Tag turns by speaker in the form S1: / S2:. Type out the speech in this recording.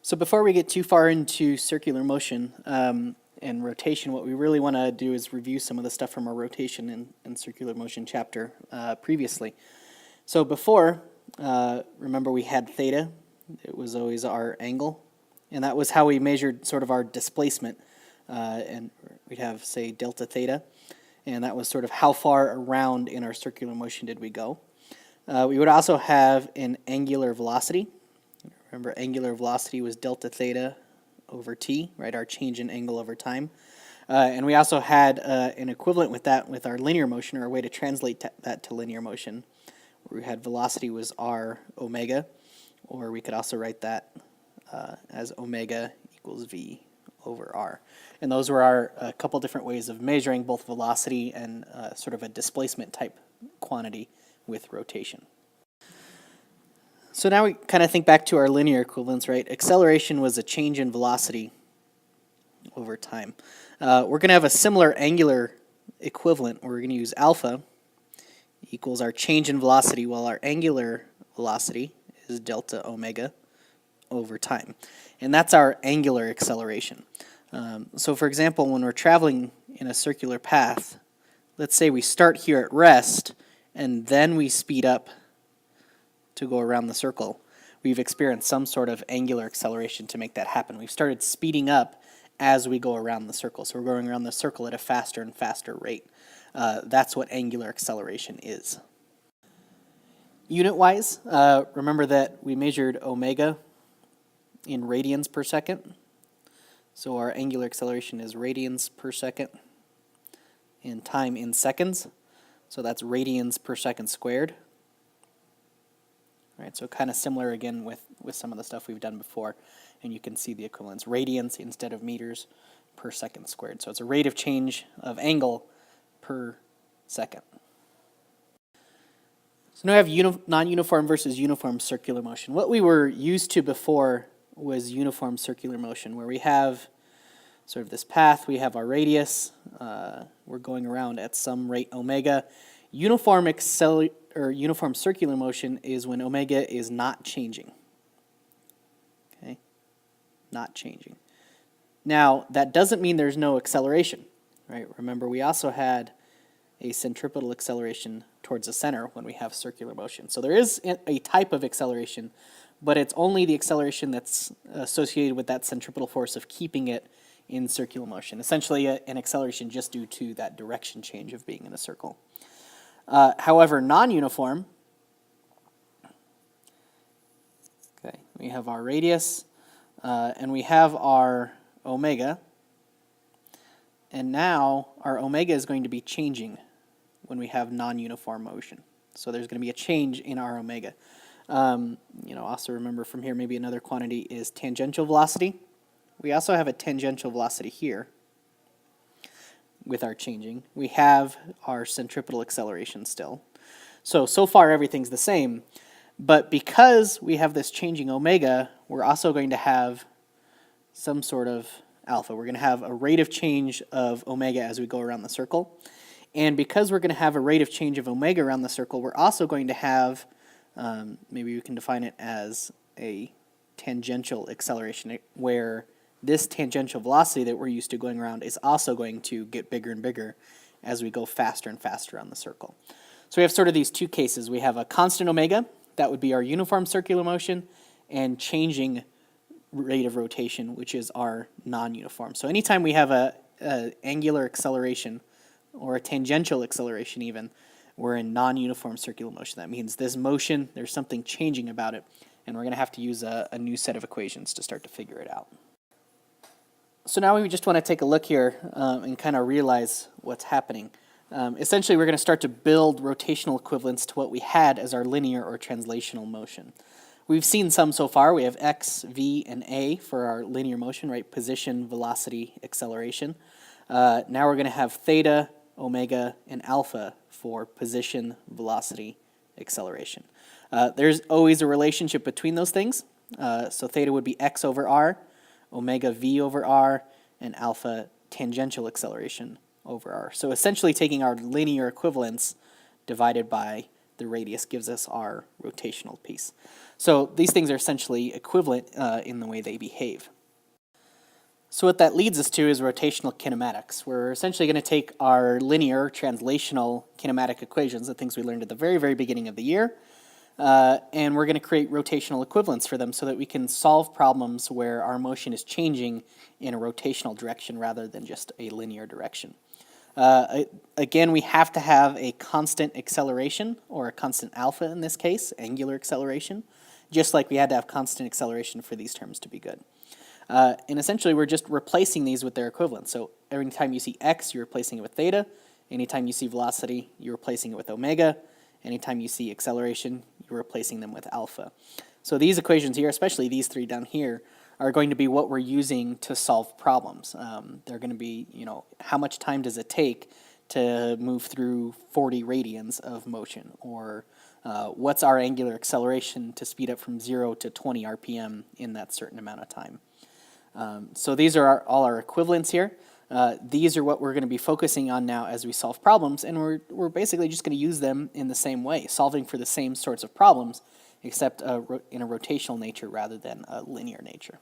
S1: So before we get too far into circular motion and rotation, what we really want to do is review some of the stuff from our rotation and circular motion chapter previously. So before, remember we had theta. It was always our angle, and that was how we measured sort of our displacement. And we'd have, say, delta theta, and that was sort of how far around in our circular motion did we go. We would also have an angular velocity. Remember, angular velocity was delta theta over t, right, our change in angle over time. And we also had an equivalent with that with our linear motion, or a way to translate that to linear motion, where we had velocity was r omega, or we could also write that as omega equals v over r. And those were our couple different ways of measuring both velocity and sort of a displacement type quantity with rotation. So now we kind of think back to our linear equivalents, right? Acceleration was a change in velocity over time. We're going to have a similar angular equivalent where we're going to use alpha equals our change in velocity, while our angular velocity is delta omega over time. And that's our angular acceleration. So for example, when we're traveling in a circular path, let's say we start here at rest and then we speed up to go around the circle. We've experienced some sort of angular acceleration to make that happen. We've started speeding up as we go around the circle. So we're going around the circle at a faster and faster rate. That's what angular acceleration is. Unit-wise, remember that we measured omega in radians per second. So our angular acceleration is radians per second, and time in seconds. So that's radians per second squared. Right, so kind of similar again with some of the stuff we've done before, and you can see the equivalents. Radians instead of meters per second squared. So it's a rate of change of angle per second. So now we have non-uniform versus uniform circular motion. What we were used to before was uniform circular motion, where we have sort of this path, we have our radius, we're going around at some rate omega. Uniform circular motion is when omega is not changing. Okay, not changing. Now, that doesn't mean there's no acceleration, right? Remember, we also had a centripetal acceleration towards the center when we have circular motion. So there is a type of acceleration, but it's only the acceleration that's associated with that centripetal force of keeping it in circular motion. Essentially, an acceleration just due to that direction change of being in a circle. However, non-uniform, okay, we have our radius, and we have our omega, and now our omega is going to be changing when we have non-uniform motion. So there's going to be a change in our omega. Also remember from here, maybe another quantity is tangential velocity. We also have a tangential velocity here with our changing. We have our centripetal acceleration still. So far everything's the same, but because we have this changing omega, we're also going to have some sort of alpha. We're going to have a rate of change of omega as we go around the circle. And because we're going to have a rate of change of omega around the circle, we're also going to have, maybe we can define it as a tangential acceleration, where this tangential velocity that we're used to going around is also going to get bigger and bigger as we go faster and faster on the circle. So we have sort of these two cases. We have a constant omega, that would be our uniform circular motion, and changing rate of rotation, which is our non-uniform. So anytime we have a angular acceleration, or a tangential acceleration even, we're in non-uniform circular motion. That means this motion, there's something changing about it, and we're going to have to use a new set of equations to start to figure it out. So now we just want to take a look here and kind of realize what's happening. Essentially, we're going to start to build rotational equivalents to what we had as our linear or translational motion. We've seen some so far. We have x, v, and a for our linear motion, right? Position, velocity, acceleration. Now we're going to have theta, omega, and alpha for position, velocity, acceleration. There's always a relationship between those things. So theta would be x over r, omega v over r, and alpha tangential acceleration over r. So essentially taking our linear equivalents divided by the radius gives us our rotational piece. So these things are essentially equivalent in the way they behave. So what that leads us to is rotational kinematics. We're essentially going to take our linear translational kinematic equations, the things we learned at the very, very beginning of the year, and we're going to create rotational equivalents for them so that we can solve problems where our motion is changing in a rotational direction rather than just a linear direction. Again, we have to have a constant acceleration, or a constant alpha in this case, angular acceleration, just like we had to have constant acceleration for these terms to be good. And essentially, we're just replacing these with their equivalents. So every time you see x, you're replacing it with theta. Anytime you see velocity, you're replacing it with omega. Anytime you see acceleration, you're replacing them with alpha. So these equations here, especially these three down here, are going to be what we're using to solve problems. They're going to be, how much time does it take to move through 40 radians of motion? Or what's our angular acceleration to speed up from 0 to 20 RPM in that certain amount of time? So these are all our equivalents here. These are what we're going to be focusing on now as we solve problems, and we're basically just going to use them in the same way, solving for the same sorts of problems, except in a rotational nature rather than a linear nature.